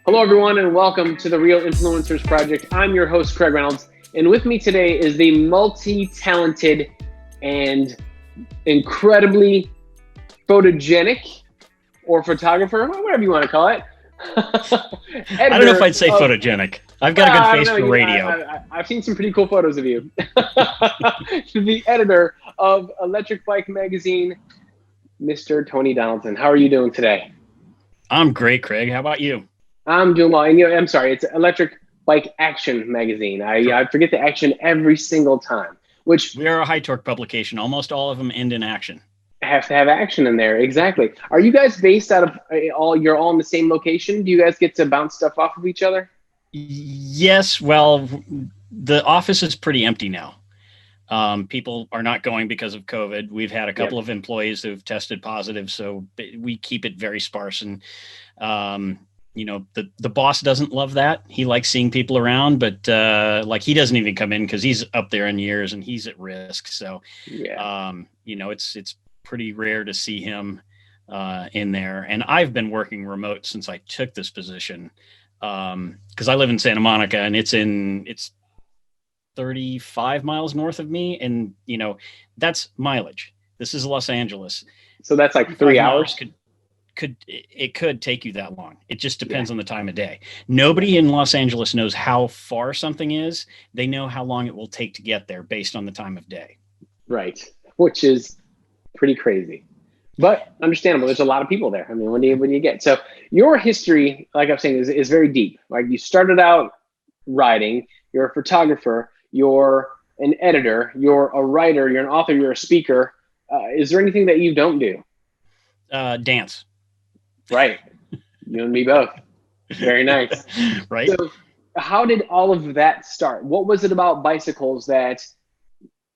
Hello, everyone, and welcome to the Real Influencers Project. I'm your host, Craig Reynolds, and with me today is the multi-talented and incredibly photogenic or photographer, whatever you want to call it. I don't know if I'd say photogenic. I've got a good face for radio. I've seen some pretty cool photos of you. The editor of Electric Bike Magazine, Mr. Tony Donaldson. How are you doing today? I'm great, Craig. How about you? I'm doing well. And, I'm sorry, it's Electric Bike Action Magazine. I forget the action every single time, which we are a high torque publication. Almost all of them end in action. Have to have action in there. Exactly. Are you guys based out of you're all in the same location? Do you guys get to bounce stuff off of each other? Yes. Well, the office is pretty empty now. People are not going because of COVID. We've had a couple of employees who've tested positive, so we keep it very sparse. And, the boss doesn't love that. He likes seeing people around, but he doesn't even come in because he's up there in years and he's at risk. So, it's pretty rare to see him in there. And I've been working remote since I took this position because I live in Santa Monica and it's 35 miles north of me. And, that's mileage. This is Los Angeles. So that's like 3 hours. Could take you that long. It just depends on the time of day. Nobody in Los Angeles knows how far something is. They know how long it will take to get there based on the time of day. Right. Which is pretty crazy, but understandable. There's a lot of people there. I mean, when do you get? So your history, like I'm saying, is very deep. Like you started out riding, you're a photographer, you're an editor, you're a writer, you're an author, you're a speaker. Is there anything that you don't do? Dance. Right. You and me both. Very nice. Right. So how did all of that start? What was it about bicycles that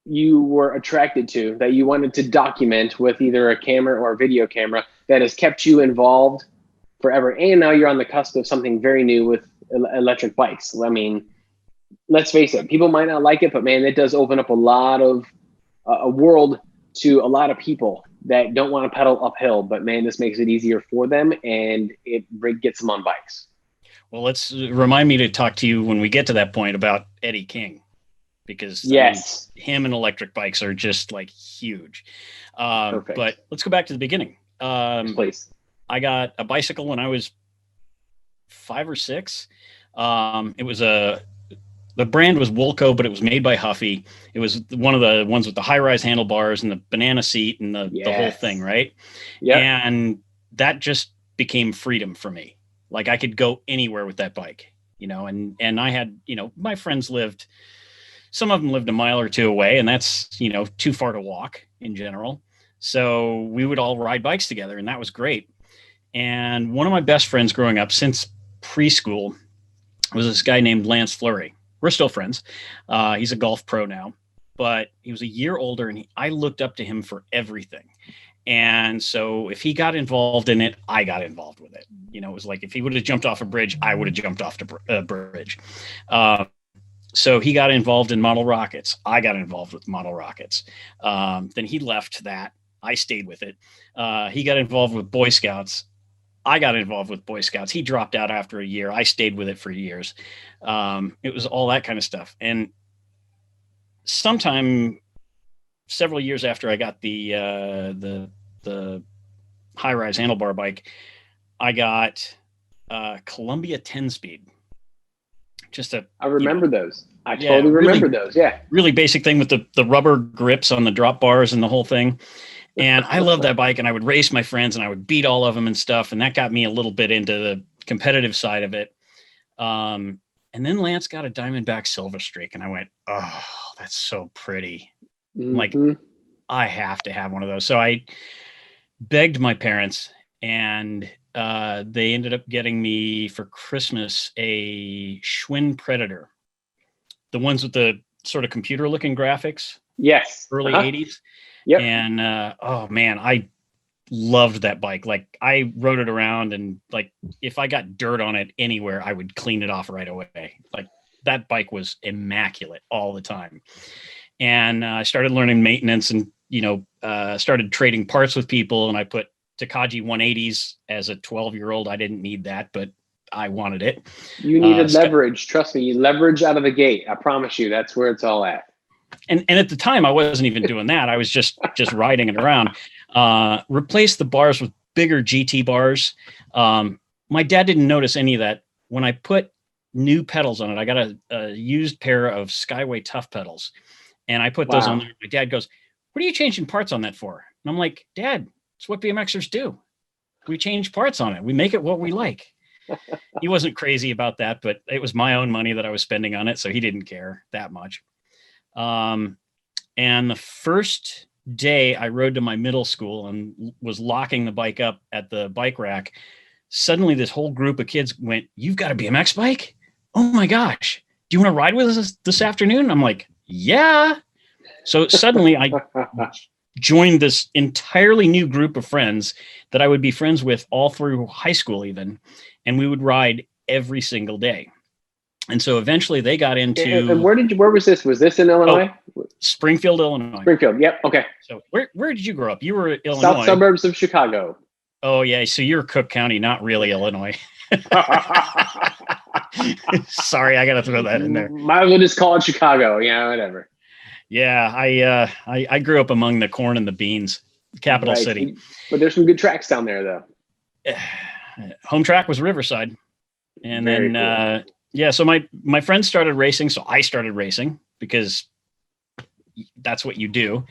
you were attracted to, that you wanted to document with either a camera or a video camera that has kept you involved forever? And now you're on the cusp of something very new with electric bikes. I mean, let's face it, people might not like it, but man, it does open up a lot of a world to a lot of people that don't want to pedal uphill, but man, this makes it easier for them and it gets them on bikes. Well, let's remind me to talk to you when we get to that point about Eddie King, because him and electric bikes are just like huge. Perfect. But let's go back to the beginning. Please. I got a bicycle when I was 5 or 6. It was the brand was Woolco, but it was made by Huffy. It was one of the ones with the high-rise handlebars and the banana seat and the whole thing, right? Yeah. And that just became freedom for me. Like I could go anywhere with that bike, and I had, my friends some of them lived a mile or two away, and that's, too far to walk in general. So we would all ride bikes together, and that was great. And one of my best friends growing up since preschool was this guy named Lance Fleury. We're still friends. He's a golf pro now, but he was a year older, and I looked up to him for everything. And so if he got involved in it, I got involved with it. It was like if he would have jumped off a bridge, I would have jumped off the bridge. So he got involved in model rockets. I got involved with model rockets. Then he left that. I stayed with it. He got involved with Boy Scouts. I got involved with Boy Scouts. He dropped out after a year. I stayed with it for years. It was all that kind of stuff. And sometime several years after I got the high-rise handlebar bike, I got Columbia 10-speed. I remember those. I totally remember those. Yeah. Really basic thing with the rubber grips on the drop bars and the whole thing. And I loved that bike, and I would race my friends and I would beat all of them and stuff. And that got me a little bit into the competitive side of it. And then Lance got a Diamondback Silver Streak, and I went, oh, that's so pretty. Mm-hmm. Like, I have to have one of those. So I begged my parents, and they ended up getting me for Christmas a Schwinn Predator, the ones with the sort of computer looking graphics. Yes. Early 80s. Yep. And, oh man, I loved that bike. Like I rode it around, and like, if I got dirt on it anywhere, I would clean it off right away. Like that bike was immaculate all the time. And I started learning maintenance and, started trading parts with people. And I put Takagi 180s as a 12-year-old. I didn't need that, but I wanted it. You needed leverage. Trust me, leverage out of the gate. I promise you, that's where it's all at. And at the time, I wasn't even doing that. I was just riding it around. Replaced the bars with bigger GT bars. My dad didn't notice any of that. When I put new pedals on it, I got a used pair of Skyway Tough pedals, and I put those on there. My dad goes, "What are you changing parts on that for?" And I'm like, "Dad, it's what BMXers do. We change parts on it. We make it what we like." He wasn't crazy about that, but it was my own money that I was spending on it, so he didn't care that much. And the first day I rode to my middle school and was locking the bike up at the bike rack, suddenly this whole group of kids went, "You've got a BMX bike? Oh my gosh. Do you want to ride with us this afternoon?" I'm like, "Yeah." So suddenly I joined this entirely new group of friends that I would be friends with all through high school even. And we would ride every single day. And so eventually they got into. And where was this? Was this in Illinois? Springfield, Illinois. Springfield. Yep. Okay. So where did you grow up? You were in Illinois. South suburbs of Chicago. Oh yeah. So you're Cook County, not really Illinois. Sorry, I got to throw that in there. Might as well just call it Chicago. Yeah, whatever. Yeah, I grew up among the corn and the beans, capital city. But there's some good tracks down there, though. Home track was Riverside, and very then cool. So my friends started racing, so I started racing because that's what you do.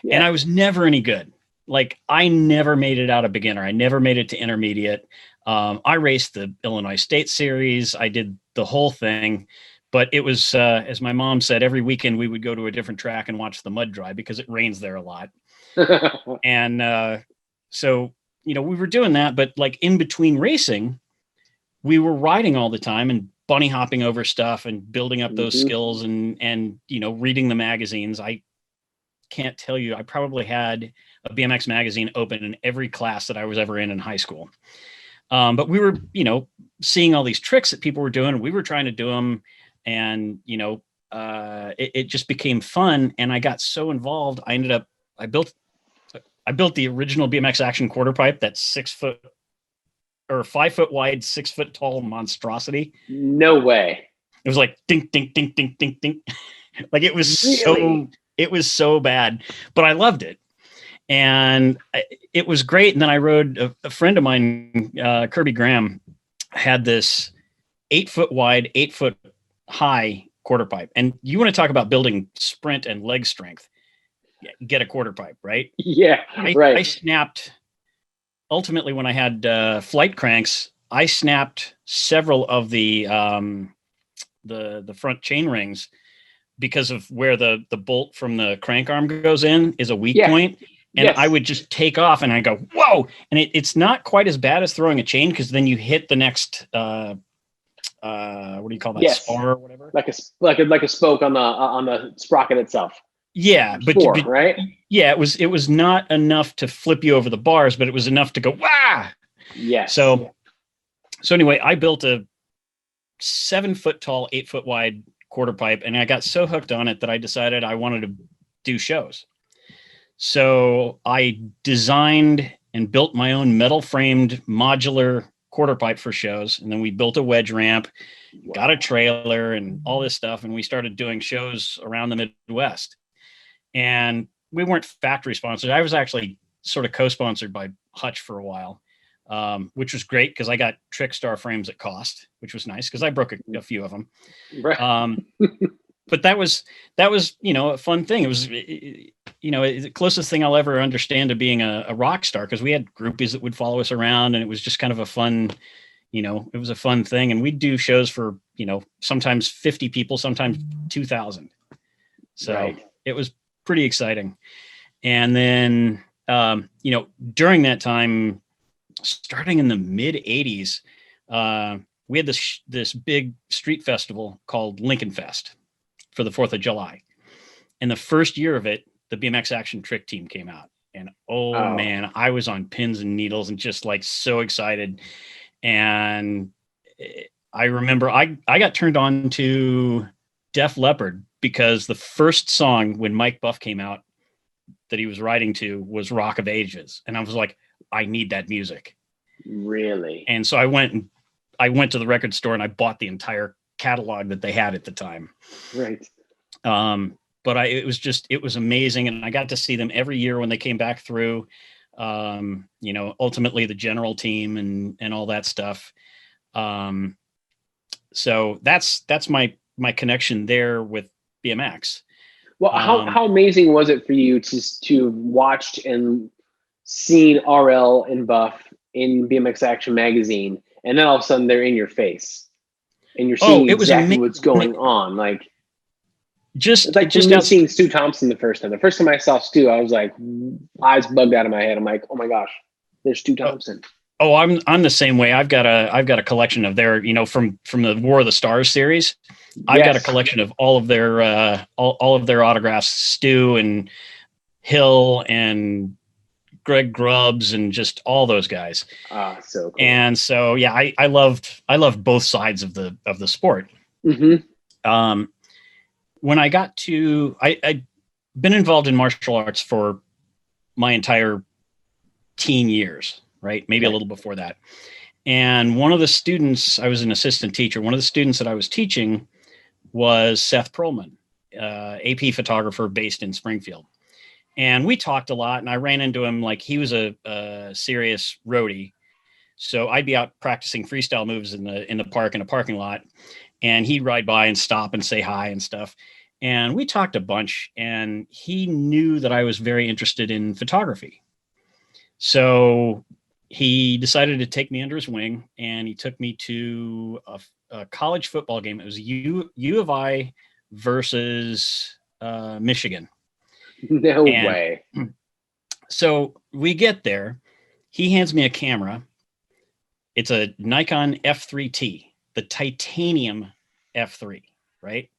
Yeah. And I was never any good. Like I never made it out of beginner. I never made it to intermediate. I raced the Illinois State Series. I did the whole thing. But it was, as my mom said, every weekend we would go to a different track and watch the mud dry because it rains there a lot. And so, we were doing that. But like in between racing, we were riding all the time and bunny hopping over stuff and building up those skills and reading the magazines. I can't tell you, I probably had a BMX magazine open in every class that I was ever in high school. But we were, seeing all these tricks that people were doing. And we were trying to do them. And, it just became fun. And I got so involved. I built the original BMX Action quarter pipe, that's 6 foot or 5 foot wide, 6 foot tall monstrosity. No way. It was like dink, dink, dink, dink, dink, dink. Like it was so bad, but I loved it. And it was great. And then I rode a friend of mine, Kirby Graham, had this 8 foot wide, 8 foot high quarter pipe. And you want to talk about building sprint and leg strength, get a quarter pipe, right? Yeah. Right. I snapped ultimately when I had flight cranks, I snapped several of the front chain rings because of where the bolt from the crank arm goes in is a weak point. And I would just take off and I go, whoa. And it's not quite as bad as throwing a chain because then you hit the next what do you call that? Spar or whatever? Like a spoke on the sprocket itself. Yeah, but right? Yeah, it was not enough to flip you over the bars, but it was enough to go wah. Yeah. So anyway, I built a 7 foot tall, 8 foot wide quarter pipe, and I got so hooked on it that I decided I wanted to do shows. So I designed and built my own metal framed modular quarter pipe for shows. And then we built a wedge ramp, got a trailer and all this stuff. And we started doing shows around the Midwest. And we weren't factory sponsored. I was actually sort of co-sponsored by Hutch for a while, which was great because I got Trickstar frames at cost, which was nice because I broke a few of them. Right. But that was, a fun thing. It was, the closest thing I'll ever understand to being a rock star, because we had groupies that would follow us around and it was just kind of a fun, it was a fun thing. And we'd do shows for, sometimes 50 people, sometimes 2,000. So It was pretty exciting. And then, during that time, starting in the mid 80s, we had this big street festival called Lincoln Fest for the 4th of July. And the first year of it, the BMX Action Trick Team came out. And man, I was on pins and needles and just like so excited. And I remember I got turned on to Def Leppard because the first song when Mike Buff came out that he was writing to was Rock of Ages. And I was like, I need that music. Really? And so I went and I went to the record store and I bought the entire catalog that they had at the time. Right. But it was amazing. And I got to see them every year when they came back through, ultimately the general team and all that stuff. So that's my connection there with BMX. Well, how amazing was it for you to watched and seen RL and Buff in BMX Action magazine, and then all of a sudden they're in your face, and you're seeing exactly what's going on? Like, it's like just seeing Stu Thompson the first time. The first time I saw Stu, I was like, eyes bugged out of my head. I'm like, oh my gosh, there's Stu Thompson. Oh, I'm the same way. I've got a collection of their, from the War of the Stars series. I've got a collection of all of their all of their autographs, Stu and Hill and Greg Grubbs and just all those guys. So cool. And so yeah, I loved both sides of the sport. Mm-hmm. When I got to I'd been involved in martial arts for my entire teen years, right? Maybe a little before that. And one of the students, I was an assistant teacher. One of the students that I was teaching was Seth Perlman, AP photographer based in Springfield. And we talked a lot, and I ran into him like he was a serious roadie. So I'd be out practicing freestyle moves in the park, in a parking lot, and he'd ride by and stop and say hi and stuff. And we talked a bunch, and he knew that I was very interested in photography. So he decided to take me under his wing, and he took me to a college football game. It was U of I versus Michigan. No way. So we get there. He hands me a camera. It's a Nikon F3T, the titanium F3, right?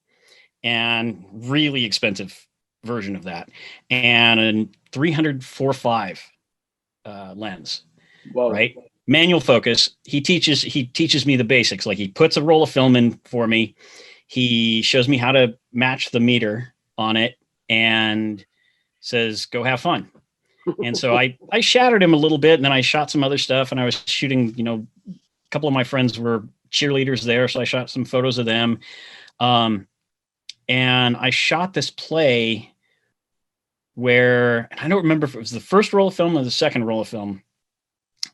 And really expensive version of that. And a 304.5 lens. Whoa. Right? Manual focus. He teaches me the basics. Like, he puts a roll of film in for me. He shows me how to match the meter on it and says, go have fun. And so I shattered him a little bit, and then I shot some other stuff, and I was shooting, a couple of my friends were cheerleaders there. So I shot some photos of them. And I shot this play where, I don't remember if it was the first roll of film or the second roll of film,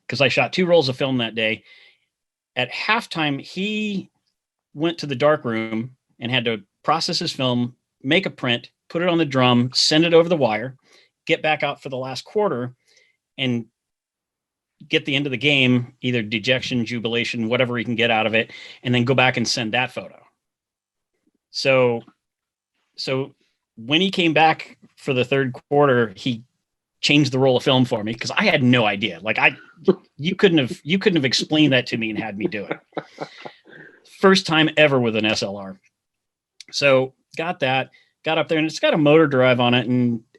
because I shot 2 rolls of film that day. At halftime, he went to the dark room and had to process his film, make a print, put it on the drum, send it over the wire, get back out for the last quarter, and get the end of the game, either dejection, jubilation, whatever he can get out of it, and then go back and send that photo. So when he came back for the third quarter, he changed the roll of film for me, because I had no idea. Like, you couldn't have explained that to me and had me do it. First time ever with an SLR. So got up there, and it's got a motor drive on it,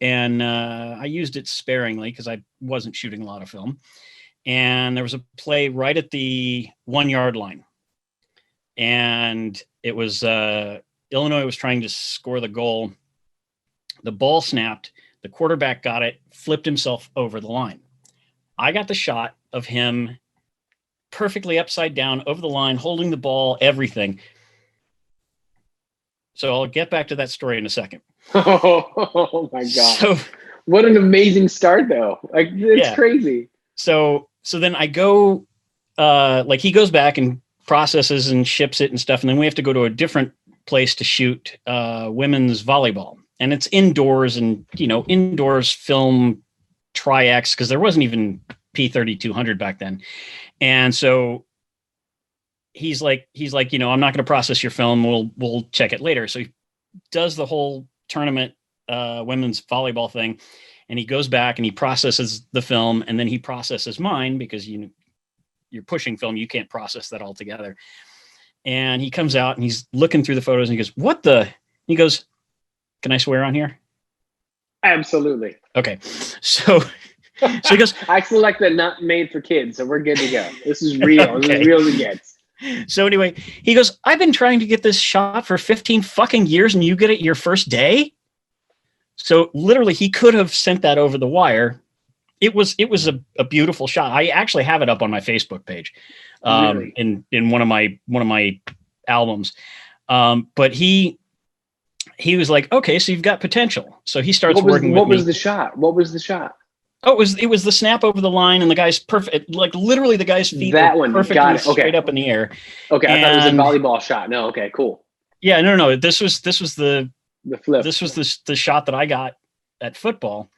and I used it sparingly because I wasn't shooting a lot of film. And there was a play right at the 1 yard line, and it was Illinois was trying to score the goal. The ball snapped. The quarterback got it, flipped himself over the line. I got the shot of him perfectly upside down over the line, holding the ball, everything. So I'll get back to that story in a second. Oh my God. So, what an amazing start, though. Like, it's crazy. So then I go, he goes back and processes and ships it and stuff. And then we have to go to a different place to shoot women's volleyball. And it's indoors, and, indoors film Tri-X, because there wasn't even P3200 back then. And so he's like, I'm not going to process your film. We'll check it later. So he does the whole tournament women's volleyball thing, and he goes back and he processes the film, and then he processes mine, because you're pushing film, you can't process that all together. And he comes out and he's looking through the photos, and he goes, "What the?" He goes, "Can I swear on here?" Absolutely. Okay. So he goes, I select that not made for kids, so we're good to go. This is real. Okay. This is real as it gets. So anyway, he goes, "I've been trying to get this shot for 15 fucking years, and you get it your first day?" So literally, he could have sent that over the wire it was a beautiful shot. I actually have it up on my Facebook page, Really? in one of my albums. But he was like, okay, so you've got potential. So he starts working with What was me. the shot? What was the shot? Oh, it was the snap over the line, and the guy's perfect. Like literally, the guy's feet That are one. Got perfectly it. Okay. straight up in the air. Okay. I thought it was a And volleyball shot. No. Okay. Cool. yeah, no. This was The flip. the shot that I got at football.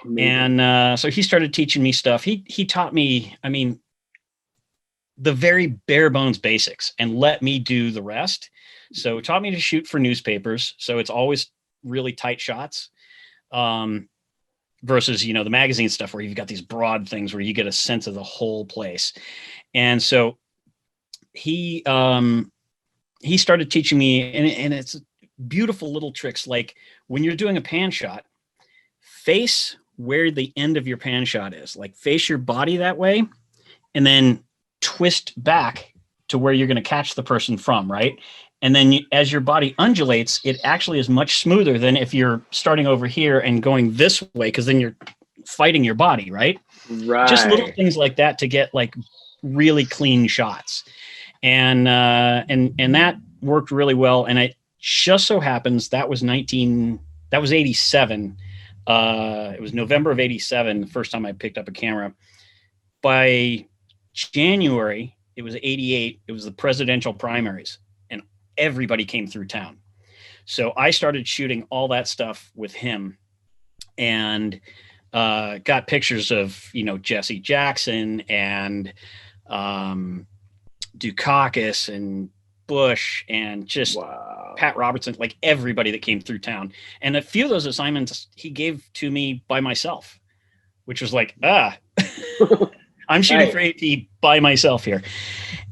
Amazing. And so he started teaching me stuff. He taught me, I mean, the very bare bones basics, and let me do the rest. So taught me to shoot for newspapers. So it's always really tight shots. Versus, the magazine stuff where you've got these broad things where you get a sense of the whole place. And so he started teaching me, and it's beautiful little tricks. Like when you're doing a pan shot, face where the end of your pan shot is, like face your body that way, and then twist back to where you're going to catch the person from, right? And then as your body undulates, it actually is much smoother than if you're starting over here and going this way, because then you're fighting your body, right? Right. Just little things like that to get like really clean shots. And that worked really well. And it just so happens that was 87. It was November of 87, the first time I picked up a camera. By January, it was 88. It was the presidential primaries, and everybody came through town. So I started shooting all that stuff with him, and got pictures of, Jesse Jackson and Dukakis and Bush and just Pat Robertson, like everybody that came through town. And a few of those assignments he gave to me by myself, which was like, I'm shooting Right. for AP by myself here.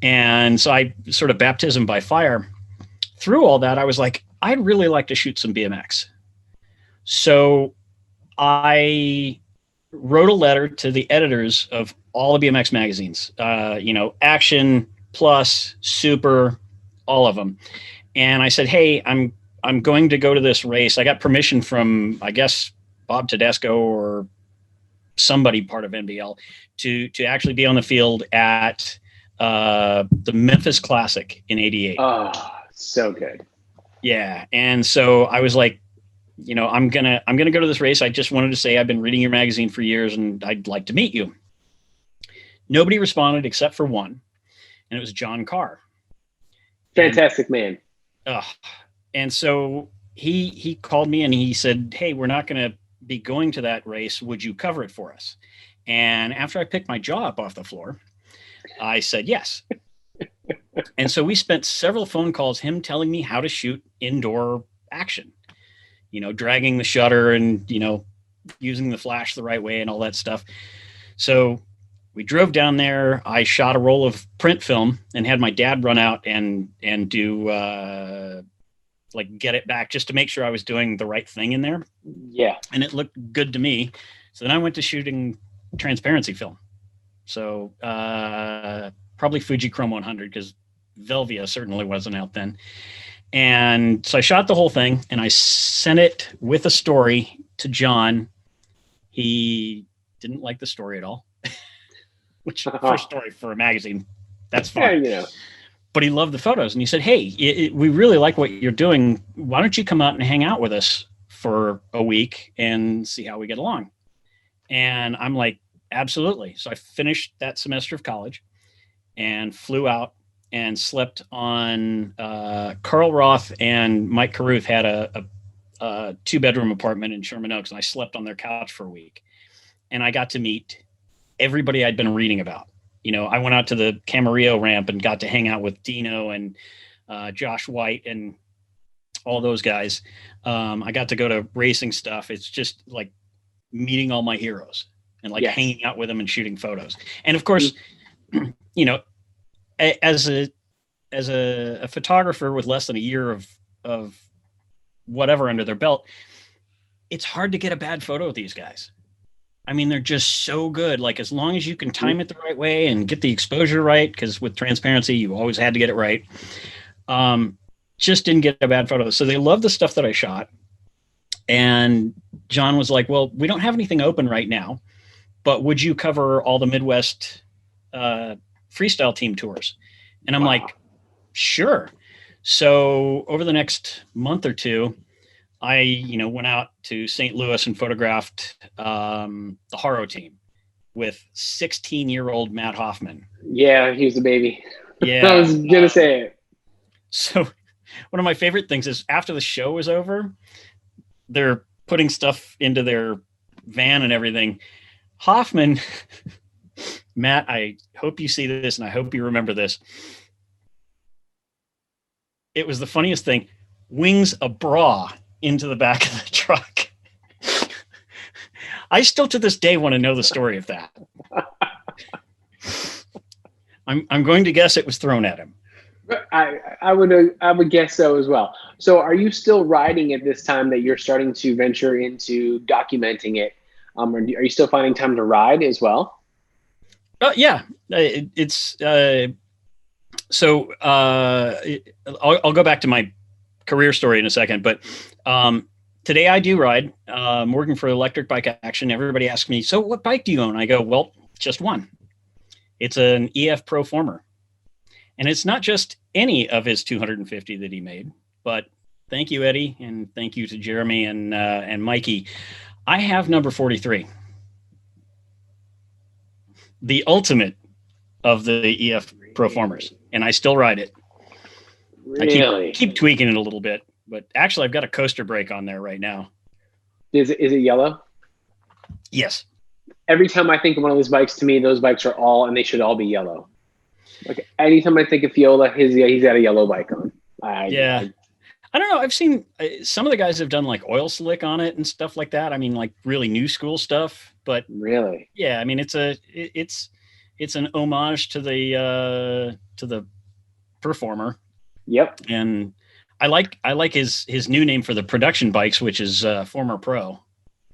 And so I sort of baptism by fire. Through all that, I was like, I'd really like to shoot some BMX. So I wrote a letter to the editors of all the BMX magazines, Action, Plus, Super, all of them. And I said, hey, I'm going to go to this race. I got permission from, I guess, Bob Tedesco or somebody part of NBL to actually be on the field at the Memphis Classic in '88. Oh, so good. Yeah. And so I was like, I'm gonna go to this race. I just wanted to say I've been reading your magazine for years and I'd like to meet you. Nobody responded except for one, and it was John Carr. Fantastic man. And so he called me and he said, hey, we're not going to be going to that race. Would you cover it for us? And after I picked my jaw up off the floor, I said yes. And so we spent several phone calls, him telling me how to shoot indoor action, dragging the shutter and, using the flash the right way and all that stuff. So we drove down there. I shot a roll of print film and had my dad run out and do get it back just to make sure I was doing the right thing in there. Yeah. And it looked good to me. So then I went to shooting transparency film. So probably Fuji Chrome 100, because Velvia certainly wasn't out then. And so I shot the whole thing and I sent it with a story to John. He didn't like the story at all, which first story for a magazine, that's fine. Yeah, But he loved the photos and he said, hey, we really like what you're doing. Why don't you come out and hang out with us for a week and see how we get along? And I'm like, absolutely. So I finished that semester of college and flew out and slept on Carl Roth and Mike Carruth had a 2-bedroom apartment in Sherman Oaks, and I slept on their couch for a week. And I got to meet everybody I'd been reading about. I went out to the Camarillo ramp and got to hang out with Dino and Josh White and all those guys. I got to go to racing stuff. It's just like meeting all my heroes and hanging out with them and shooting photos. And of course, as a photographer with less than a year of whatever under their belt, it's hard to get a bad photo of these guys. I mean, they're just so good. Like, as long as you can time it the right way and get the exposure right, because with transparency, you always had to get it right. Just didn't get a bad photo. So they love the stuff that I shot. And John was like, well, we don't have anything open right now, but would you cover all the Midwest freestyle team tours? And I'm like, sure. So over the next month or two, I, went out to St. Louis and photographed the Haro team with 16-year-old Matt Hoffman. Yeah, he was a baby. Yeah. I was going to say it. So one of my favorite things is after the show was over, they're putting stuff into their van and everything. Hoffman, Matt, I hope you see this and I hope you remember this. It was the funniest thing. Wings a bra into the back of the truck. I still to this day want to know the story of that. I'm going to guess it was thrown at him. I would guess so as well. So are you still riding at this time that you're starting to venture into documenting it? Or are you still finding time to ride as well? Yeah, I'll go back to my career story in a second, but today I do ride. I'm working for Electric Bike Action. Everybody asks me, so what bike do you own? I go, well, just one. It's an EF Pro Former. And it's not just any of his 250 that he made, but thank you, Eddie, and thank you to Jeremy and Mikey. I have number 43. The ultimate of the EF Pro Formers, and I still ride it. Really? I keep tweaking it a little bit, but actually I've got a coaster brake on there right now. Is it yellow? Yes. Every time I think of one of those bikes, to me, those bikes are all, and they should all be yellow. Like anytime I think of Fiola, he's got a yellow bike on. I don't know. I've seen some of the guys have done like oil slick on it and stuff like that. I mean, like really new school stuff, but really, yeah. I mean, it's an homage to the Performer. Yep. And I like his new name for the production bikes, which is Former Pro.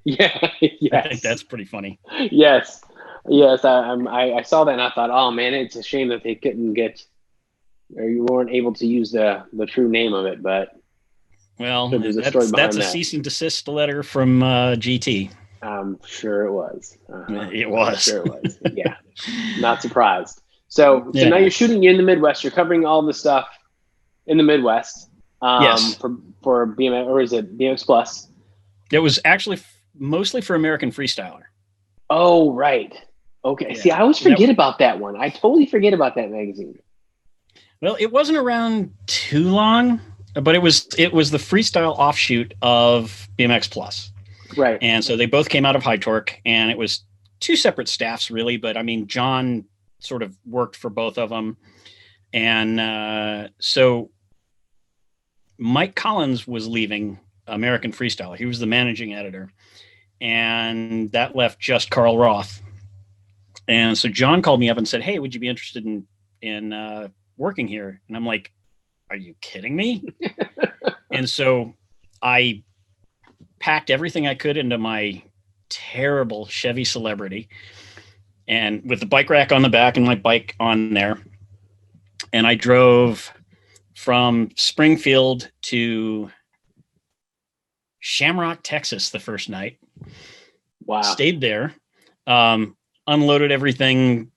Yeah. Yes. I think that's pretty funny. Yes. I saw that and I thought, oh man, it's a shame that they couldn't get, or you weren't able to use the true name of it. But well, that's a cease and desist letter from GT. I'm sure it was. It was. Sure it was. Yeah. Not surprised. So now you're shooting in the Midwest. You're covering all the stuff in the Midwest. Yes. For BMX, or is it BMX Plus? It was actually mostly for American Freestyler. Oh, right. Okay. Yeah. See, I always forget about that one. I totally forget about that magazine. Well, it wasn't around too long, but it was the freestyle offshoot of BMX Plus. Right. And so they both came out of High Torque, and it was two separate staffs really, but I mean, John sort of worked for both of them. And so Mike Collins was leaving American Freestyler. He was the managing editor, and that left just Carl Roth. And so John called me up and said, hey, would you be interested in working here? And I'm like, are you kidding me? And so I packed everything I could into my terrible Chevy Celebrity, and with the bike rack on the back and my bike on there. And I drove from Springfield to Shamrock, Texas the first night. Wow. Stayed there, unloaded everything,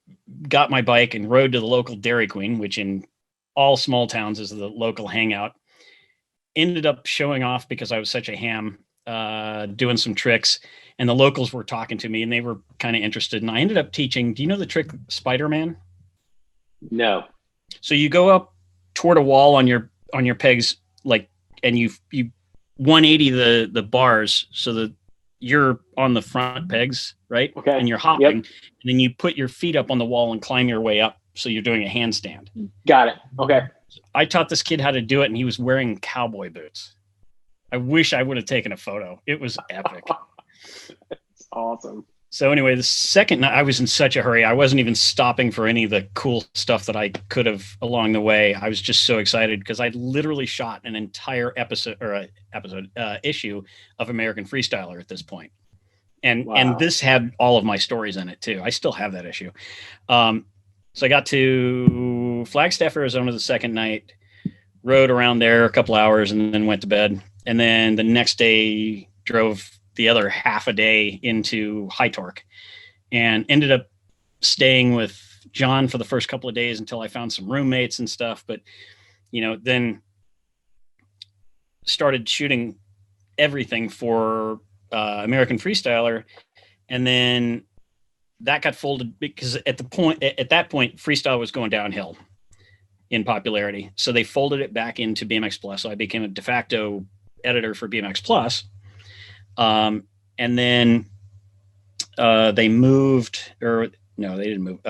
got my bike, and rode to the local Dairy Queen, which in all small towns is the local hangout. Ended up showing off because I was such a ham, doing some tricks, and the locals were talking to me and they were kind of interested. And I ended up teaching, do you know the trick Spider-Man? No. So you go up toward a wall on your pegs, like, and you 180 the bars so that you're on the front pegs, right? Okay. And you're hopping, and then you put your feet up on the wall and climb your way up. So you're doing a handstand. Got it. Okay. I taught this kid how to do it, and he was wearing cowboy boots. I wish I would have taken a photo. It was epic. That's awesome. So anyway, the second night, I was in such a hurry. I wasn't even stopping for any of the cool stuff that I could have along the way. I was just so excited because I literally shot an entire issue of American Freestyler at this point. And this had all of my stories in it too. I still have that issue. So I got to Flagstaff, Arizona the second night, rode around there a couple hours, and then went to bed. And then the next day drove the other half a day into High Torque. and ended up staying with John for the first couple of days until I found some roommates and stuff. But, then started shooting everything for American Freestyler. And then that got folded because at that point, freestyle was going downhill in popularity. So they folded it back into BMX Plus. So I became a de facto editor for BMX Plus. And then they moved, or no, they didn't move.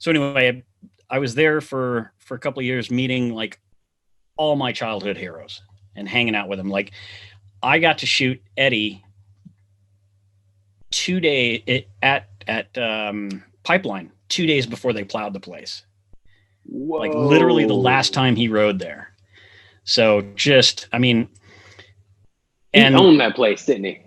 So anyway, I was there for a couple of years, meeting like all my childhood heroes and hanging out with them. Like I got to shoot Eddie 2 days at Pipeline 2 days before they plowed the place. Whoa. Like literally the last time he rode there. So just, I mean, he owned that place, didn't he?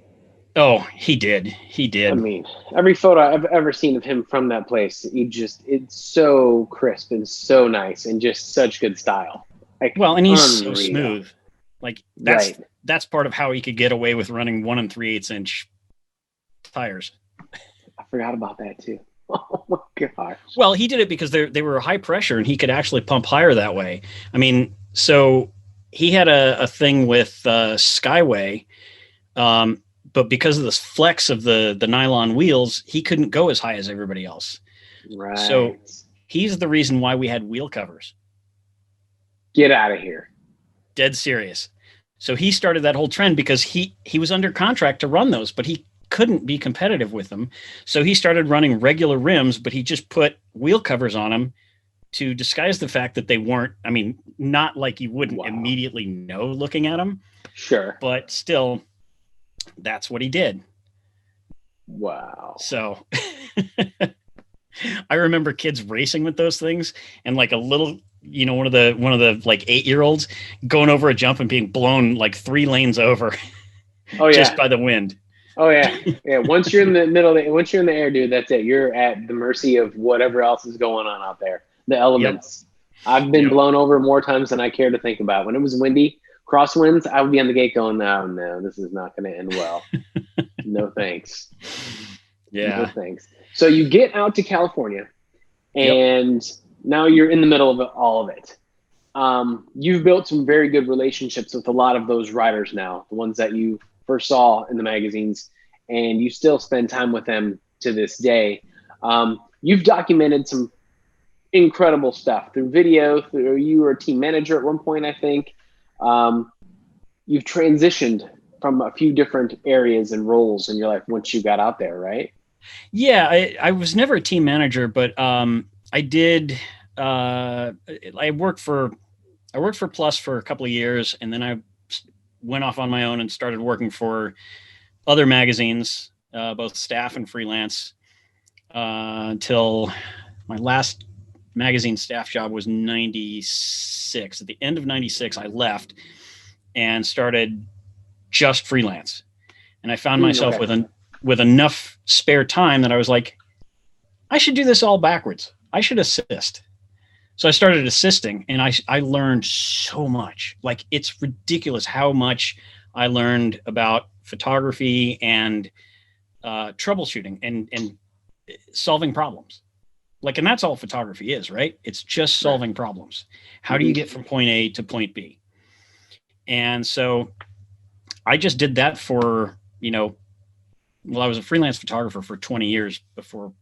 Oh, he did. He did. I mean, every photo I've ever seen of him from that place, it's so crisp and so nice and just such good style. Like, well, and he's so smooth. Like that's part of how he could get away with running 1 3/8 inch tires. I forgot about that too. Oh my gosh. Well, he did it because they were high pressure and he could actually pump higher that way. I mean, so he had a thing with Skyway, but because of the flex of the nylon wheels, he couldn't go as high as everybody else. Right. So he's the reason why we had wheel covers. Get out of here. Dead serious. So he started that whole trend because he was under contract to run those, but he couldn't be competitive with them. So he started running regular rims, but he just put wheel covers on them to disguise the fact that they weren't, I mean, not like you wouldn't immediately know looking at them. Sure. But still, that's what he did. Wow. So I remember kids racing with those things and like a little, one of the like 8-year-olds going over a jump and being blown like 3 lanes over. Oh yeah. Just by the wind. Oh yeah. Yeah. Once you're in the middle, once you're in the air, dude, that's it. You're at the mercy of whatever else is going on out there. The elements. Yep. I've been blown over more times than I care to think about. When it was windy, crosswinds, I would be on the gate going, "Oh no, this is not going to end well." No thanks. Yeah. No thanks. So you get out to California, and now you're in the middle of all of it. You've built some very good relationships with a lot of those riders now, the ones that you first saw in the magazines, and you still spend time with them to this day. You've documented some incredible stuff through video, through you were a team manager at one point, I think. You've transitioned from a few different areas and roles in your life once you got out there, right? Yeah, I was never a team manager, but I did. I worked for Plus for a couple of years, and then I went off on my own and started working for other magazines, both staff and freelance, until my last magazine staff job was 96. At the end of 96, I left and started just freelance. And I found myself with enough spare time that I was like, I should do this all backwards. I should assist. So I started assisting, and I learned so much. Like, it's ridiculous how much I learned about photography and troubleshooting and solving problems. Like, and that's all photography is, right? It's just solving problems. How do you get from point A to point B? And so I just did that for, I was a freelance photographer for 20 years before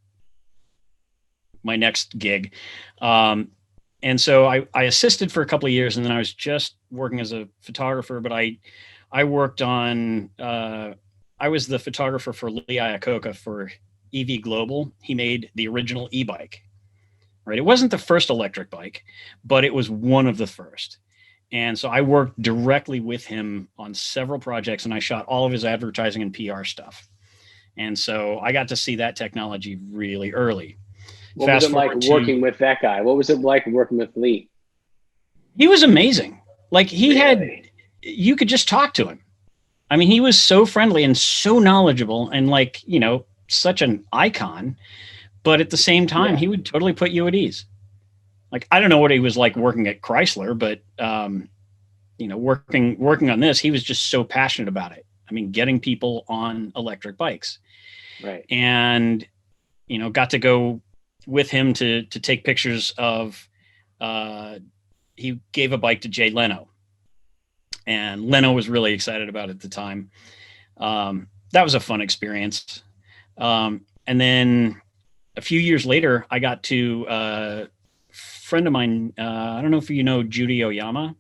my next gig. And so I assisted for a couple of years, and then I was just working as a photographer, but I worked on, I was the photographer for Lee Iacocca for EV Global. He made the original e-bike, right? It wasn't the first electric bike, but it was one of the first. And so I worked directly with him on several projects, and I shot all of his advertising and PR stuff. And so I got to see that technology really early. What was it like working with that guy? What was it like working with Lee? He was amazing. Like, you could just talk to him. I mean, he was so friendly and so knowledgeable and like, such an icon, but at the same time, he would totally put you at ease. Like, I don't know what he was like working at Chrysler, but, working on this, he was just so passionate about it. I mean, getting people on electric bikes. Right. and got to go with him to take pictures of. He gave a bike to Jay Leno, and Leno was really excited about it at the time. That was a fun experience. And then a few years later, I got to a friend of mine. I don't know if you know Judy Oyama.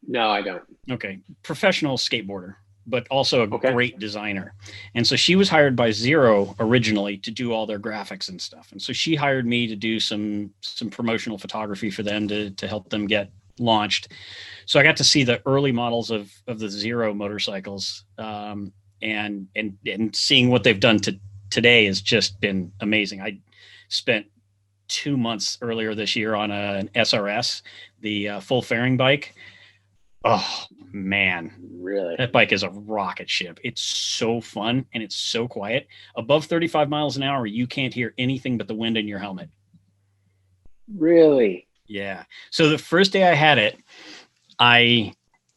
No, I don't. Okay, professional skateboarder, but also a Okay. great designer. And so she was hired by Zero originally to do all their graphics and stuff. And so she hired me to do some promotional photography for them to help them get launched. So I got to see the early models of the Zero motorcycles, and seeing what they've done to today has just been amazing. I spent 2 months earlier this year on an SRS, the full fairing bike. Oh man, Really? that bike is a rocket ship. It's so fun and it's so quiet. Above 35 miles an hour, you can't hear anything but the wind in your helmet. Really? Yeah. So the first day I had it, I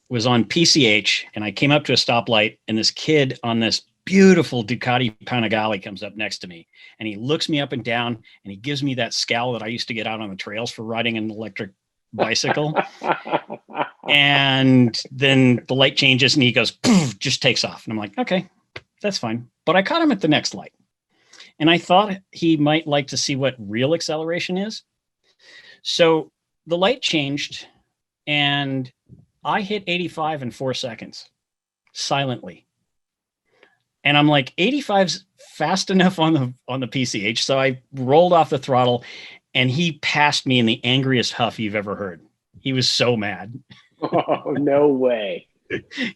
was on PCH and I came up to a stoplight, and this kid on this beautiful Ducati Panigale comes up next to me, and he looks me up and down, and he gives me that scowl that I used to get out on the trails for riding an electric bicycle. And then the light changes and he goes, poof, just takes off. And I'm like, okay, that's fine. But I caught him at the next light. And I thought he might like to see what real acceleration is. So the light changed and I hit 85 in 4 seconds silently. And I'm like, 85's fast enough on the PCH. So I rolled off the throttle and he passed me in the angriest huff you've ever heard. He was so mad. Oh, no way.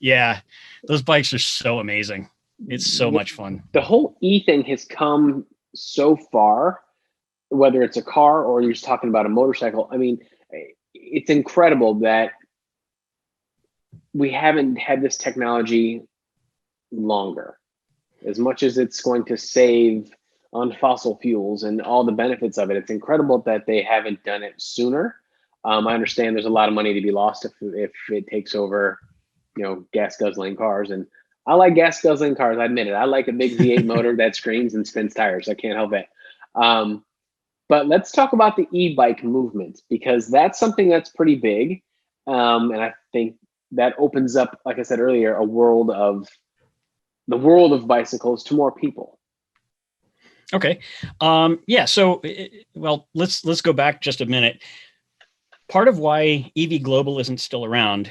Yeah, those bikes are so amazing. It's so much fun. The whole E thing has come so far, whether it's a car or you're just talking about a motorcycle. I mean, it's incredible that we haven't had this technology longer. As much as it's going to save on fossil fuels and all the benefits of it, it's incredible that they haven't done it sooner. I understand there's a lot of money to be lost if it takes over, gas guzzling cars. And I like gas guzzling cars. I admit it. I like a big V8 motor that screams and spins tires. I can't help it. But let's talk about the e-bike movement, because that's something that's pretty big. And I think that opens up, like I said earlier, the world of bicycles to more people. Okay. Yeah. So, well, let's go back just a minute. Part of why EV Global isn't still around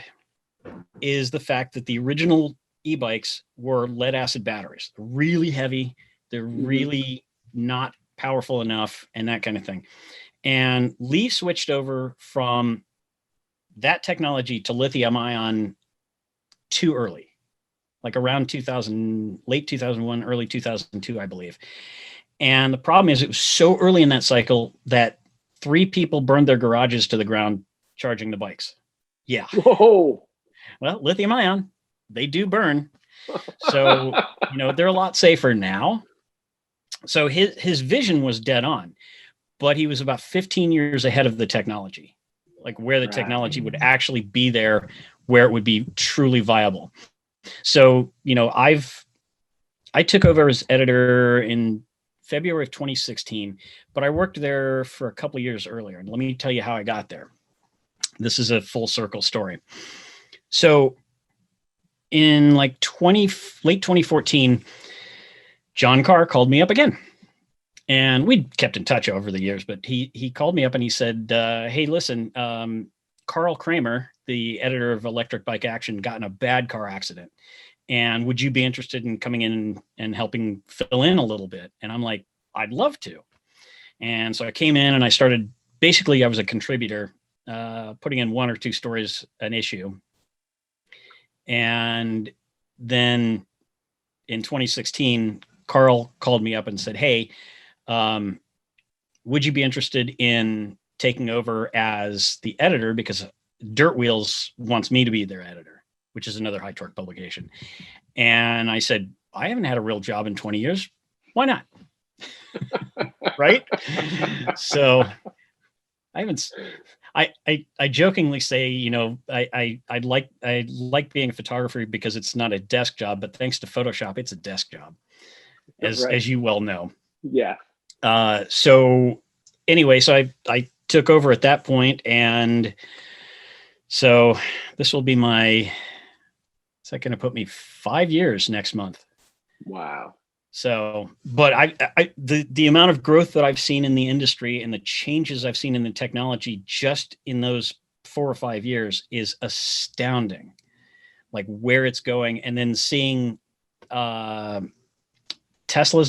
is the fact that the original e-bikes were lead acid batteries. They're really heavy. They're really not powerful enough and that kind of thing. And Lee switched over from that technology to lithium ion too early, like around 2000, late 2001, early 2002, I believe. And the problem is it was so early in that cycle that 3 people burned their garages to the ground charging the bikes. Yeah. Whoa. Well, lithium ion, they do burn. So, they're a lot safer now. So his vision was dead on, but he was about 15 years ahead of the technology, like where the technology would actually be there, where it would be truly viable. So, I took over as editor in February of 2016, but I worked there for a couple of years earlier. And let me tell you how I got there. This is a full circle story. So in late 2014, John Carr called me up again. And we'd kept in touch over the years, but he called me up and he said, hey, listen, Carl Kramer, the editor of Electric Bike Action, got in a bad car accident. And would you be interested in coming in and helping fill in a little bit? And I'm like, I'd love to. And so I came in and I started, basically I was a contributor, putting in 1 or 2 stories an issue. And then in 2016, Carl called me up and said, hey, would you be interested in taking over as the editor? Because Dirt Wheels wants me to be their editor, which is another high torque publication. And I said, I haven't had a real job in 20 years. Why not? Right? So I jokingly say, I like being a photographer because it's not a desk job, but thanks to Photoshop, it's a desk job. as you well know. Yeah. So anyway, so I took over at that point, and so this will be my, is that going to put me 5 years next month? Wow. So, but the amount of growth that I've seen in the industry and the changes I've seen in the technology just in those 4 or 5 years is astounding. Like where it's going, and then seeing Tesla's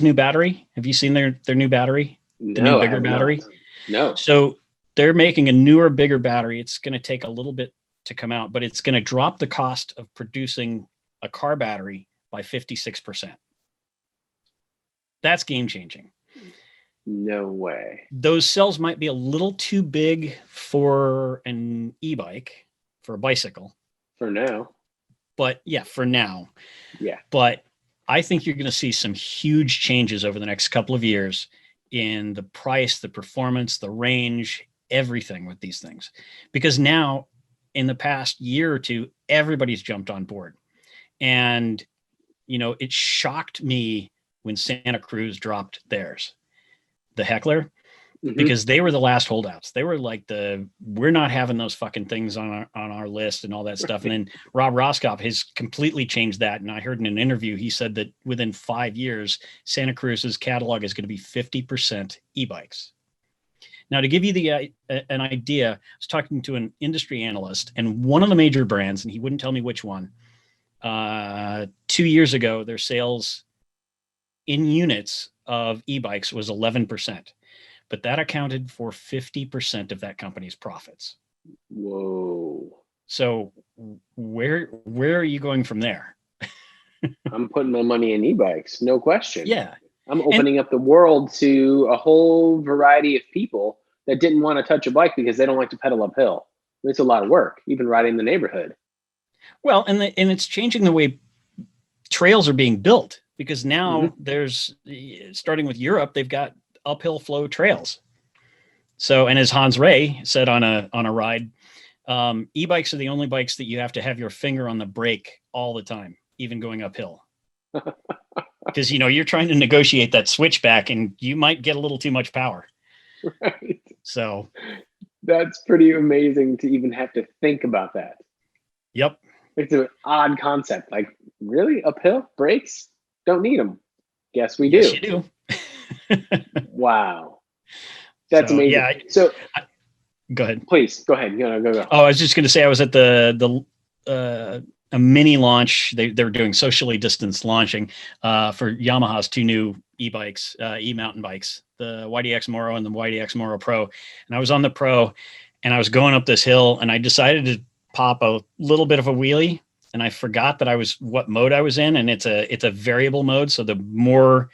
new battery. Have you seen their new battery? The new bigger battery? No. So they're making a newer, bigger battery. It's going to take a little bit to come out, but it's going to drop the cost of producing a car battery by 56%. That's game changing. No way. Those cells might be a little too big for an e-bike, for a bicycle. For now. But yeah, for now. Yeah. But I think you're going to see some huge changes over the next couple of years in the price, the performance, the range, everything with these things. Because now, in the past year or two, everybody's jumped on board. And, you know, it shocked me when Santa Cruz dropped theirs, the Heckler, because they were the last holdouts. They were like we're not having those fucking things on our list and all that stuff. And then Rob Roscoff has completely changed that. And I heard in an interview, he said that within 5 years, Santa Cruz's catalog is going to be 50% e-bikes. Now, to give you an idea, I was talking to an industry analyst, and one of the major brands, and he wouldn't tell me which one, 2 years ago, their sales in units of e-bikes was 11%. But that accounted for 50% of that company's profits. Whoa. So where are you going from there? I'm putting my money in e-bikes, no question. Yeah. I'm opening up the world to a whole variety of people that didn't want to touch a bike because they don't like to pedal uphill. It's a lot of work, even riding the neighborhood. Well, and it's changing the way trails are being built, because now there's, starting with Europe, they've got uphill flow trails. So, and as Hans Ray said on a ride, e-bikes are the only bikes that you have to have your finger on the brake all the time, even going uphill. Because, you know, you're trying to negotiate that switchback and you might get a little too much power. Right. So that's pretty amazing to even have to think about that. Yep. It's an odd concept. Like, really? Uphill? Brakes? Don't need them. Guess we do. Yes, you do. Wow. That's amazing. Yeah, so go ahead. Please go ahead. Go. Oh, I was just going to say, I was at a mini launch. They were doing socially distanced launching for Yamaha's 2 new e-bikes, e-mountain bikes, the YDX Moro and the YDX Moro Pro. And I was on the Pro, and I was going up this hill, and I decided to pop a little bit of a wheelie, and I forgot that what mode I was in, and it's a variable mode. So the more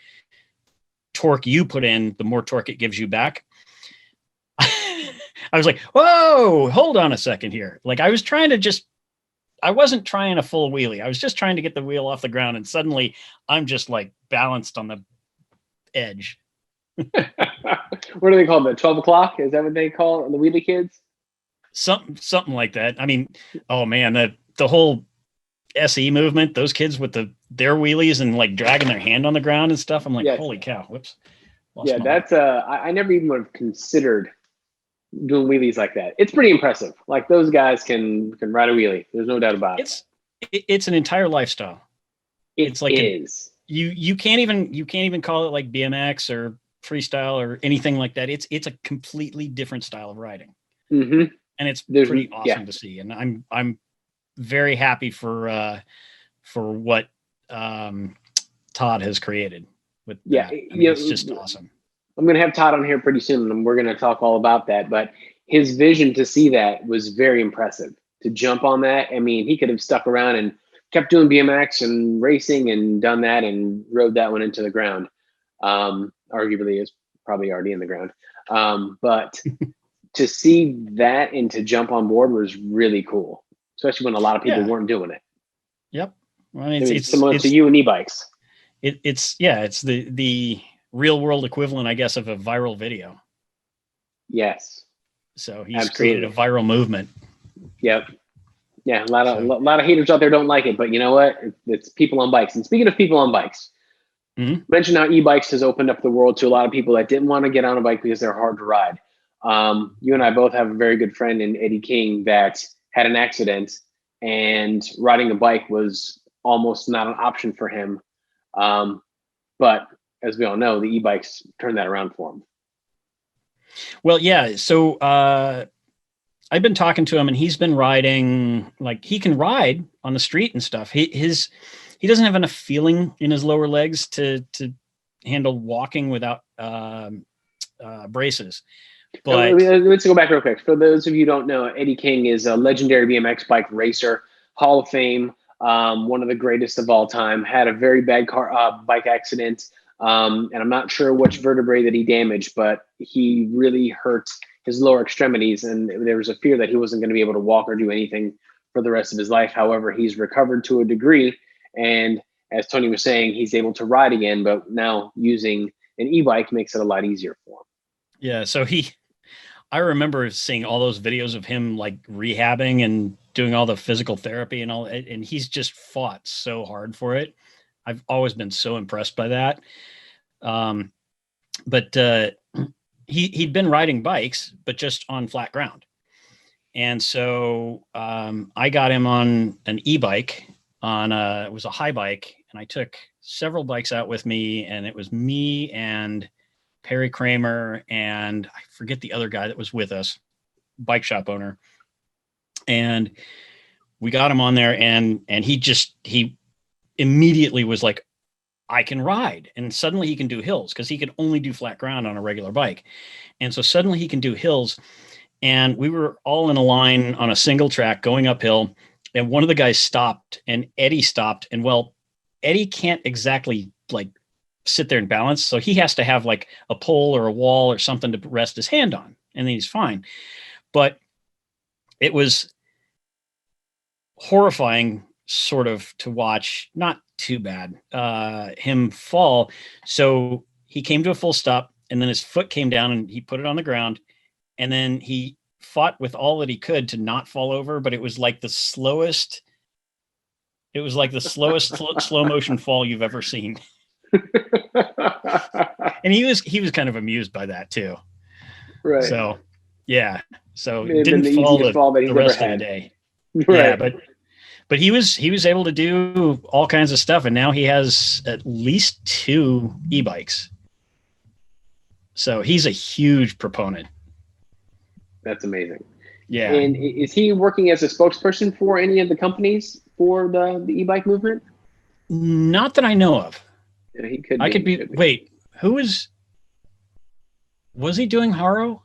torque you put in, the more torque it gives you back. I was like, whoa, hold on a second here. Like, I wasn't trying a full wheelie. I was just trying to get the wheel off the ground, and suddenly I'm just like balanced on the edge. What do they call it? 12 o'clock? Is that what they call it, the wheelie kids? Something like that. I mean, oh man, the whole SE movement, those kids with their wheelies and like dragging their hand on the ground and stuff. I'm like, yes. Holy cow. Whoops. Yeah, that's I never even would have considered doing wheelies like that. It's pretty impressive. Like, those guys can ride a wheelie. There's no doubt about it. It's an entire lifestyle. It's like you can't even call it like BMX or freestyle or anything like that. It's a completely different style of riding. Mm-hmm. And it's pretty awesome to see. And I'm very happy for what Todd has created with that. It's just awesome. I'm going to have Todd on here pretty soon, and we're going to talk all about that. But his vision to see that was very impressive. To jump on that, I mean, he could have stuck around and kept doing BMX and racing and done that and rode that one into the ground. Arguably, is probably already in the ground. But to see that and to jump on board was really cool, especially when a lot of people weren't doing it. Yep. Well, I mean, it's similar to you and e-bikes. It's the real world equivalent, I guess, of a viral video. Yes. So he's created a viral movement. Yep. Yeah. A lot of haters out there don't like it, but you know what? It's people on bikes. And speaking of people on bikes, Mentioned how e-bikes has opened up the world to a lot of people that didn't want to get on a bike because they're hard to ride. You and I both have a very good friend in Eddie King that had an accident, and riding a bike was almost not an option for him. But as we all know, the e-bikes turned that around for him. Well, yeah. So I've been talking to him, and he's been riding, like, he can ride on the street and stuff. He doesn't have enough feeling in his lower legs to handle walking without braces. But let's go back real quick. For those of you who don't know, Eddie King is a legendary BMX bike racer, Hall of Fame, one of the greatest of all time. Had a very bad bike accident, and I'm not sure which vertebrae that he damaged, but he really hurt his lower extremities, and there was a fear that he wasn't going to be able to walk or do anything for the rest of his life. However, he's recovered to a degree, and as Tony was saying, he's able to ride again, but now using an e-bike makes it a lot easier for him. Yeah, so I remember seeing all those videos of him like rehabbing and doing all the physical therapy and all, and he's just fought so hard for it. I've always been so impressed by that. But he'd been riding bikes, but just on flat ground. And so I got him on an e-bike it was a high bike, and I took several bikes out with me, and it was me and Perry Kramer, and I forget the other guy that was with us, bike shop owner. And we got him on there, and he immediately was like, I can ride. And suddenly he can do hills, because he could only do flat ground on a regular bike. And so suddenly he can do hills. And we were all in a line on a single track going uphill, and one of the guys stopped, and Eddie stopped. And well, Eddie can't exactly like sit there and balance. So he has to have like a pole or a wall or something to rest his hand on, and then he's fine. But it was horrifying sort of to watch, not too bad, him fall. So he came to a full stop, and then his foot came down, and he put it on the ground, and then he fought with all that he could to not fall over, but it was like the slowest slow motion fall you've ever seen. And he was kind of amused by that too. Right. So yeah. So it didn't fall the rest of the day. Right. Yeah, but he was able to do all kinds of stuff, and now he has at least 2 e-bikes. So he's a huge proponent. That's amazing. Yeah. And is he working as a spokesperson for any of the companies for the e-bike movement? Not that I know of. Yeah, he could. Could be. Wait, who was he doing Haro?